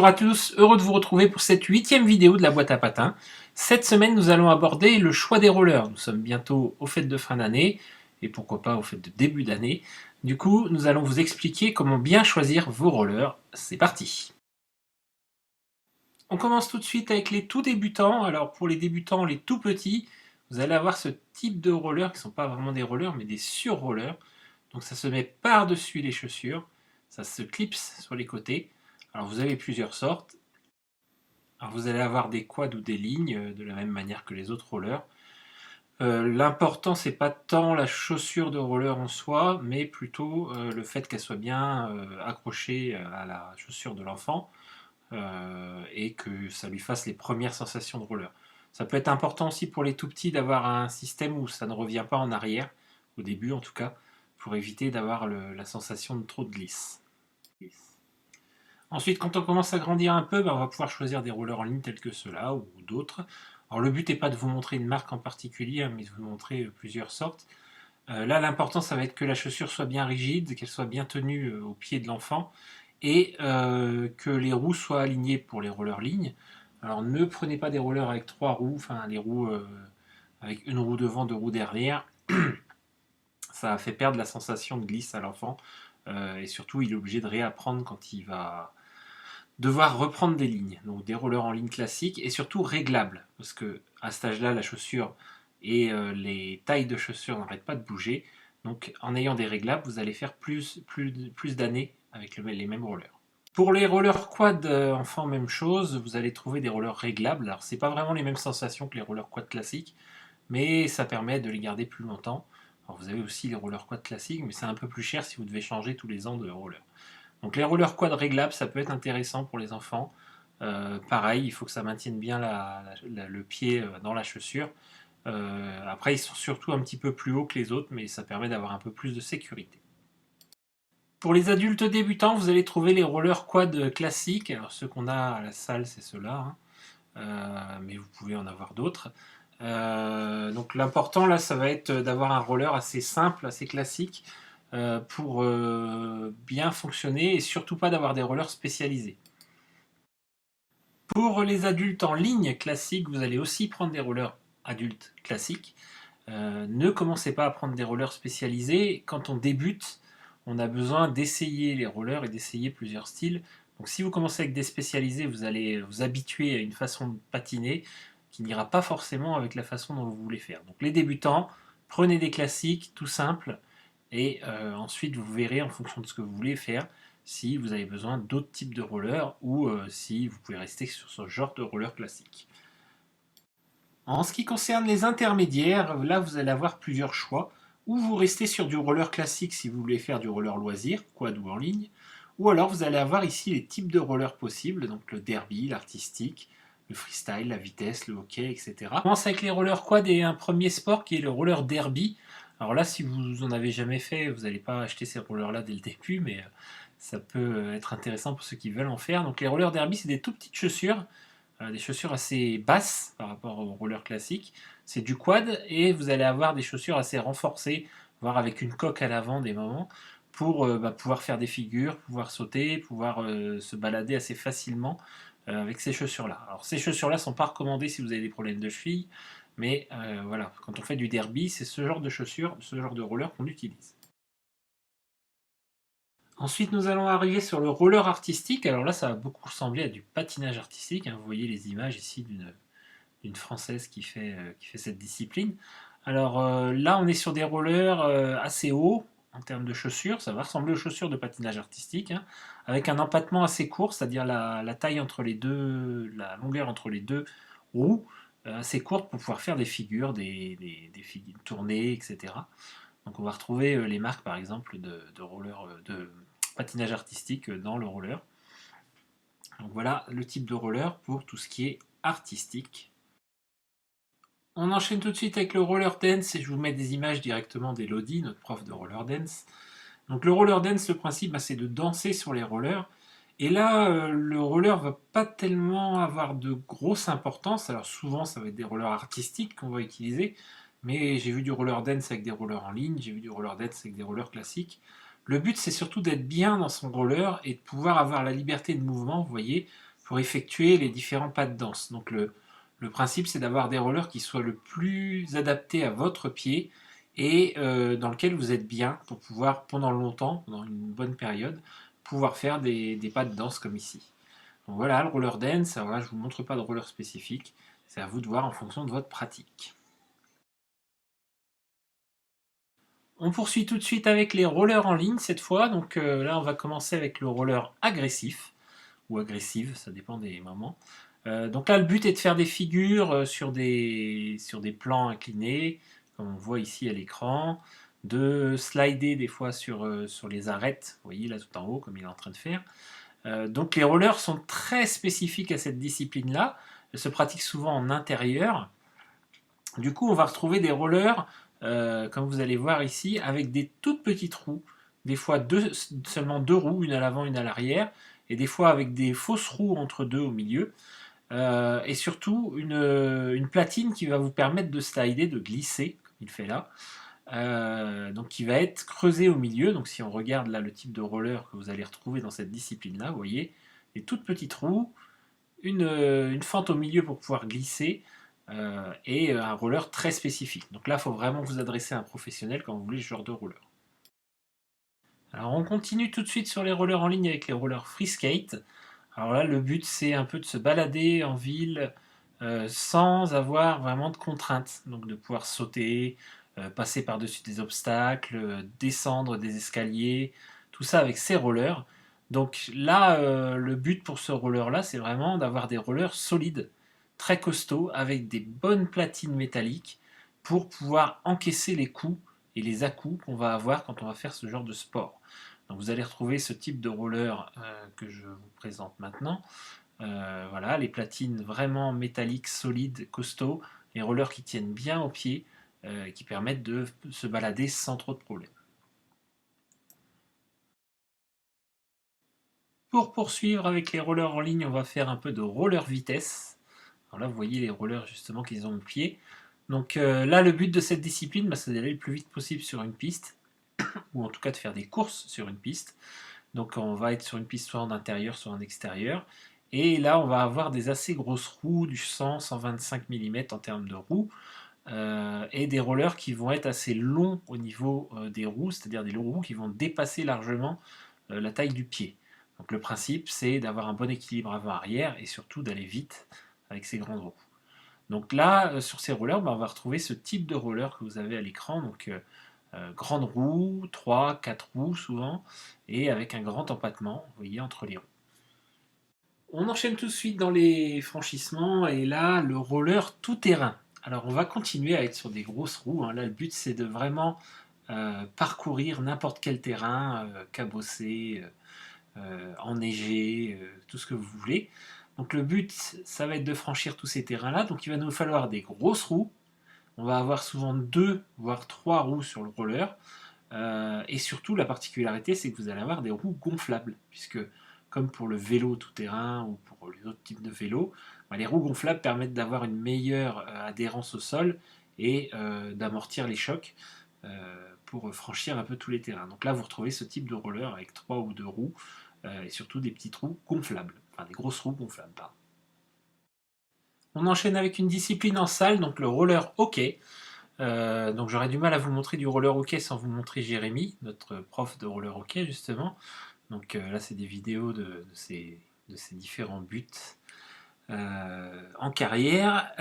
Bonjour à tous, heureux de vous retrouver pour cette 8e vidéo de la boîte à patins. Cette semaine, nous allons aborder le choix des rollers. Nous sommes bientôt aux fêtes de fin d'année, et pourquoi pas aux fêtes de début d'année. Du coup, nous allons vous expliquer comment bien choisir vos rollers. C'est parti! On commence tout de suite avec les tout débutants. Alors pour les débutants, les tout petits, vous allez avoir ce type de rollers qui ne sont pas vraiment des rollers, mais des sur-rollers. Donc ça se met par-dessus les chaussures, ça se clipse sur les côtés. Alors vous avez plusieurs sortes. Alors vous allez avoir des quads ou des lignes de la même manière que les autres rollers. L'important c'est pas tant la chaussure de roller en soi, mais plutôt le fait qu'elle soit bien accrochée à la chaussure de l'enfant et que ça lui fasse les premières sensations de roller. Ça peut être important aussi pour les tout petits d'avoir un système où ça ne revient pas en arrière, au début en tout cas, pour éviter d'avoir la sensation de trop de glisse. Ensuite, quand on commence à grandir un peu, on va pouvoir choisir des rollers en ligne tels que ceux-là ou d'autres. Alors le but n'est pas de vous montrer une marque en particulier, mais de vous montrer plusieurs sortes. Là, l'important, ça va être que la chaussure soit bien rigide, qu'elle soit bien tenue au pied de l'enfant et que les roues soient alignées pour les rollers lignes. Alors ne prenez pas des rollers avec 3 roues, enfin les roues avec une roue devant, 2 roues derrière. Ça fait perdre la sensation de glisse à l'enfant et surtout il est obligé de réapprendre quand il va devoir reprendre des lignes, donc des rollers en ligne classiques et surtout réglables, parce que à cet âge-là, la chaussure et les tailles de chaussures n'arrêtent pas de bouger, donc en ayant des réglables, vous allez faire plus d'années avec les mêmes rollers. Pour les rollers quad enfants, même chose, vous allez trouver des rollers réglables. Alors c'est pas vraiment les mêmes sensations que les rollers quad classiques, mais ça permet de les garder plus longtemps. Alors vous avez aussi les rollers quad classiques, mais c'est un peu plus cher si vous devez changer tous les ans de roller. Donc les rollers quad réglables, ça peut être intéressant pour les enfants. Pareil, il faut que ça maintienne bien le pied dans la chaussure. Après, ils sont surtout un petit peu plus hauts que les autres, mais ça permet d'avoir un peu plus de sécurité. Pour les adultes débutants, vous allez trouver les rollers quad classiques. Alors ceux qu'on a à la salle, c'est ceux-là, mais vous pouvez en avoir d'autres. Donc l'important là, ça va être d'avoir un roller assez simple, assez classique, pour bien fonctionner et surtout pas d'avoir des rollers spécialisés. Pour les adultes en ligne classique, vous allez aussi prendre des rollers adultes classiques. Ne commencez pas à prendre des rollers spécialisés. Quand on débute, on a besoin d'essayer les rollers et d'essayer plusieurs styles. Donc si vous commencez avec des spécialisés, vous allez vous habituer à une façon de patiner qui n'ira pas forcément avec la façon dont vous voulez faire. Donc les débutants, prenez des classiques tout simples et ensuite vous verrez en fonction de ce que vous voulez faire si vous avez besoin d'autres types de rollers ou si vous pouvez rester sur ce genre de roller classique. En ce qui concerne les intermédiaires, là vous allez avoir plusieurs choix. Ou vous restez sur du roller classique si vous voulez faire du roller loisir, quad ou en ligne, ou alors vous allez avoir ici les types de rollers possibles, donc le derby, l'artistique, le freestyle, la vitesse, le hockey, etc. On commence avec les rollers quad et un premier sport qui est le roller derby. Alors là, si vous en avez jamais fait, vous n'allez pas acheter ces rollers-là dès le début, mais ça peut être intéressant pour ceux qui veulent en faire. Donc les rollers derby, c'est des tout petites chaussures, des chaussures assez basses par rapport aux rollers classiques. C'est du quad et vous allez avoir des chaussures assez renforcées, voire avec une coque à l'avant des moments, pour pouvoir faire des figures, pouvoir sauter, pouvoir se balader assez facilement avec ces chaussures-là. Alors ces chaussures-là ne sont pas recommandées si vous avez des problèmes de cheville, mais voilà, quand on fait du derby, c'est ce genre de chaussures, ce genre de roller qu'on utilise. Ensuite, nous allons arriver sur le roller artistique. Alors là, ça va beaucoup ressembler à du patinage artistique. Vous voyez les images ici d'une Française qui fait cette discipline. Alors là, on est sur des rollers assez hauts en termes de chaussures. Ça va ressembler aux chaussures de patinage artistique, avec un empattement assez court, c'est-à-dire la taille entre les deux, la longueur entre les deux roues, assez courte pour pouvoir faire des figures, des figures tournées, etc. Donc on va retrouver les marques par exemple de roller, de patinage artistique dans le roller. Donc voilà le type de roller pour tout ce qui est artistique. On enchaîne tout de suite avec le roller dance et je vous mets des images directement d'Elodie, notre prof de roller dance. Donc le roller dance, le principe c'est de danser sur les rollers. Et là, le roller va pas tellement avoir de grosse importance. Alors souvent, ça va être des rollers artistiques qu'on va utiliser, mais j'ai vu du roller dance avec des rollers en ligne, j'ai vu du roller dance avec des rollers classiques. Le but, c'est surtout d'être bien dans son roller et de pouvoir avoir la liberté de mouvement, vous voyez, pour effectuer les différents pas de danse. Donc le principe, c'est d'avoir des rollers qui soient le plus adaptés à votre pied et dans lequel vous êtes bien pour pouvoir, pendant longtemps, pendant une bonne période, pouvoir faire des pas de danse comme ici. Donc voilà, le roller dance, alors là, je ne vous montre pas de roller spécifique, c'est à vous de voir en fonction de votre pratique. On poursuit tout de suite avec les rollers en ligne cette fois. Donc là, on va commencer avec le roller agressif ou agressive, ça dépend des moments. Donc là, le but est de faire des figures sur des plans inclinés, comme on voit ici à l'écran, de slider des fois sur les arêtes, vous voyez là tout en haut, comme il est en train de faire. Donc les rollers sont très spécifiques à cette discipline-là. Elles se pratiquent souvent en intérieur. Du coup, on va retrouver des rollers, comme vous allez voir ici, avec des toutes petites roues, des fois seulement deux roues, une à l'avant, une à l'arrière, et des fois avec des fausses roues entre deux au milieu, et surtout une platine qui va vous permettre de slider, de glisser, comme il fait là, donc qui va être creusée au milieu. Donc si on regarde là le type de roller que vous allez retrouver dans cette discipline-là, vous voyez, des toutes petites roues, une fente au milieu pour pouvoir glisser, et un roller très spécifique. Donc là, il faut vraiment vous adresser à un professionnel quand vous voulez ce genre de roller. Alors on continue tout de suite sur les rollers en ligne avec les rollers free skate. Alors là, le but c'est un peu de se balader en ville sans avoir vraiment de contraintes. Donc de pouvoir sauter, passer par-dessus des obstacles, descendre des escaliers, tout ça avec ces rollers. Donc là, le but pour ce roller-là, c'est vraiment d'avoir des rollers solides, très costauds, avec des bonnes platines métalliques pour pouvoir encaisser les coups et les à-coups qu'on va avoir quand on va faire ce genre de sport. Donc vous allez retrouver ce type de roller que je vous présente maintenant. Voilà, les platines vraiment métalliques, solides, costauds, les rollers qui tiennent bien aux pieds, qui permettent de se balader sans trop de problèmes. Pour poursuivre avec les rollers en ligne, on va faire un peu de roller vitesse. Alors là, vous voyez les rollers justement qu'ils ont au pied. Donc là, le but de cette discipline, c'est d'aller le plus vite possible sur une piste, ou en tout cas de faire des courses sur une piste. Donc on va être sur une piste soit en intérieur, soit en extérieur. Et là, on va avoir des assez grosses roues, du 100-125 mm en termes de roues, et des rollers qui vont être assez longs au niveau des roues, c'est-à-dire des roues qui vont dépasser largement la taille du pied. Donc le principe, c'est d'avoir un bon équilibre avant-arrière et surtout d'aller vite avec ces grandes roues. Donc là, sur ces rollers, on va retrouver ce type de roller que vous avez à l'écran. Donc grande roue, 3, 4 roues souvent, et avec un grand empattement, vous voyez, entre les roues. On enchaîne tout de suite dans les franchissements, et là, le roller tout-terrain. Alors on va continuer à être sur des grosses roues, hein. Là, le but, c'est de vraiment parcourir n'importe quel terrain, cabossé, enneigé, tout ce que vous voulez. Donc le but, ça va être de franchir tous ces terrains-là. Donc il va nous falloir des grosses roues. On va avoir souvent 2 voire 3 roues sur le roller. Et surtout, la particularité, c'est que vous allez avoir des roues gonflables, puisque comme pour le vélo tout-terrain ou pour les autres types de vélos, les roues gonflables permettent d'avoir une meilleure adhérence au sol et d'amortir les chocs pour franchir un peu tous les terrains. Donc là, vous retrouvez ce type de roller avec 3 ou 2 roues, et surtout des petites roues gonflables, enfin des grosses roues gonflables, pardon. On enchaîne avec une discipline en salle, donc le roller hockey. Donc j'aurais du mal à vous montrer du roller hockey sans vous montrer Jérémy, notre prof de roller hockey justement. Donc là c'est des vidéos de ses différents buts en carrière.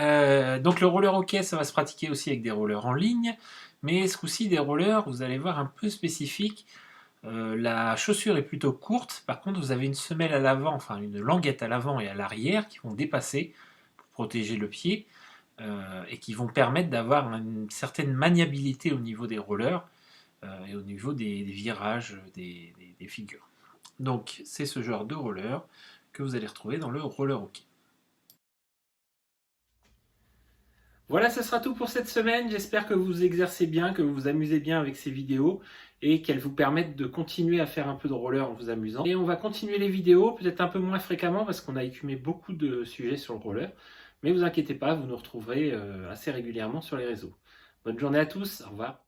Donc le roller hockey, ça va se pratiquer aussi avec des rollers en ligne, mais ce coup-ci des rollers, vous allez voir, un peu spécifiques. La chaussure est plutôt courte, par contre vous avez une semelle à l'avant, enfin une languette à l'avant et à l'arrière qui vont dépasser pour protéger le pied, et qui vont permettre d'avoir une certaine maniabilité au niveau des rollers et au niveau des virages des figures. Donc c'est ce genre de roller que vous allez retrouver dans le roller hockey. Voilà, ce sera tout pour cette semaine. J'espère que vous vous exercez bien, que vous vous amusez bien avec ces vidéos et qu'elles vous permettent de continuer à faire un peu de roller en vous amusant. Et on va continuer les vidéos, peut-être un peu moins fréquemment parce qu'on a écumé beaucoup de sujets sur le roller. Mais vous inquiétez pas, vous nous retrouverez assez régulièrement sur les réseaux. Bonne journée à tous, au revoir.